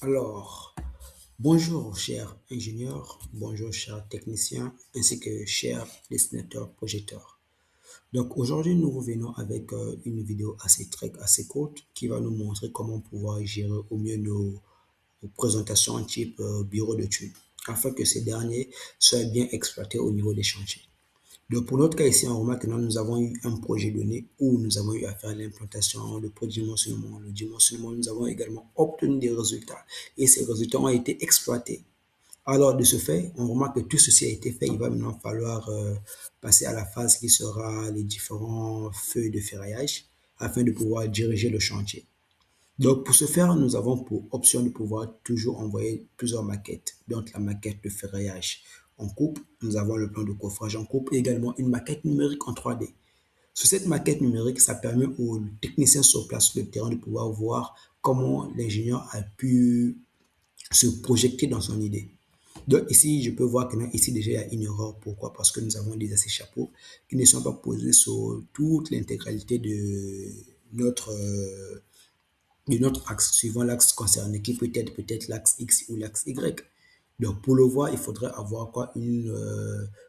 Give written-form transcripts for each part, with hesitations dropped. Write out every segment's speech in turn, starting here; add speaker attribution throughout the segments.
Speaker 1: Alors, bonjour chers ingénieurs, bonjour chers techniciens, ainsi que chers dessinateurs projecteurs. Donc aujourd'hui, nous revenons avec une vidéo assez courte qui va nous montrer comment pouvoir gérer au mieux nos présentations type bureau d'études, afin que ces derniers soient bien exploités au niveau des chantiers. Donc pour notre cas ici, on remarque que nous avons eu un projet donné où nous avons eu à faire l'implantation, le prédimensionnement, le dimensionnement. Nous avons également obtenu des résultats et ces résultats ont été exploités. Alors de ce fait, on remarque que tout ceci a été fait. Il va maintenant falloir passer à la phase qui sera les différents feuilles de ferraillage afin de pouvoir diriger le chantier. Donc, pour ce faire, nous avons pour option de pouvoir toujours envoyer plusieurs maquettes. Donc, la maquette de ferraillage en coupe, nous avons le plan de coffrage en coupe et également une maquette numérique en 3D. Sur cette maquette numérique, ça permet aux techniciens sur place sur le terrain de pouvoir voir comment l'ingénieur a pu se projeter dans son idée. Donc ici, je peux voir que ici déjà il y a une erreur. Pourquoi? Parce que nous avons des assez chapeaux qui ne sont pas posés sur toute l'intégralité de notre axe, suivant l'axe concerné, qui peut être peut-être l'axe X ou l'axe Y. Donc, pour le voir, il faudrait avoir quoi? Une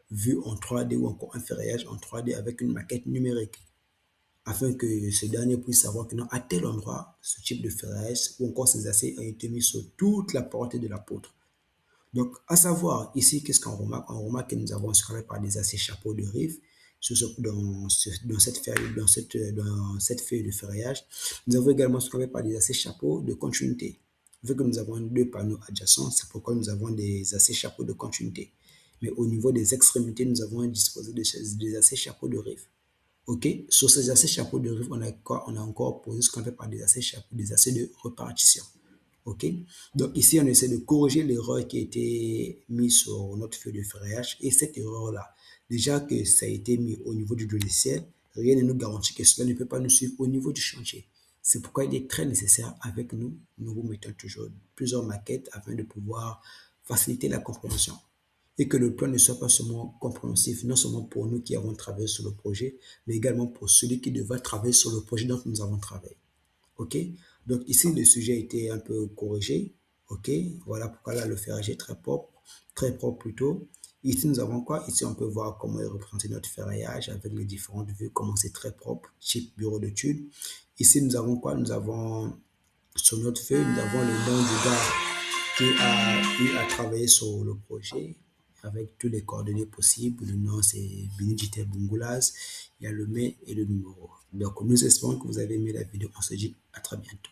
Speaker 1: vue en 3D ou encore un ferraillage en 3D avec une maquette numérique, afin que ce dernier puisse savoir que non, à tel endroit, ce type de ferraillage ou encore ces aciers ont été mis sur toute la portée de la poutre. Donc, à savoir, ici, qu'est-ce qu'on remarque? On remarque que nous avons ce qu'on appelle par des aciers chapeaux de rive dans cette feuille de ferraillage. Nous avons également ce qu'on appelle par des aciers chapeaux de continuité. Vu que nous avons deux panneaux adjacents, c'est pourquoi nous avons des aciers chapeaux de continuité. Mais au niveau des extrémités, nous avons disposé des aciers chapeaux de rive. OK? Sur ces aciers chapeaux de rive, on a quoi? On a encore posé ce qu'on appelle par des aciers chapeaux, des aciers de répartition. OK? Donc ici, on essaie de corriger l'erreur qui a été mise sur notre feuille de ferraillage. Et cette erreur-là, déjà que ça a été mis au niveau du logiciel, rien ne nous garantit que cela ne peut pas nous suivre au niveau du chantier. C'est pourquoi il est très nécessaire avec nous, nous vous mettons toujours plusieurs maquettes afin de pouvoir faciliter la compréhension. Et que le plan ne soit pas seulement compréhensif, non seulement pour nous qui avons travaillé sur le projet, mais également pour celui qui devra travailler sur le projet dont nous avons travaillé. OK? Donc ici, le sujet a été un peu corrigé. OK? Voilà pourquoi là, le ferrage est très propre plutôt. Ici, nous avons quoi? Ici, on peut voir comment est représenté notre ferraillage avec les différentes vues, comment c'est très propre, type bureau d'études. Ici, nous avons quoi? Nous avons, sur notre feuille, nous avons le nom du gars qui a eu à travailler sur le projet avec tous les coordonnées possibles. Le nom, c'est Benedite Bungulas. Il y a le mail et le numéro. Donc, nous espérons que vous avez aimé la vidéo. On se dit à très bientôt.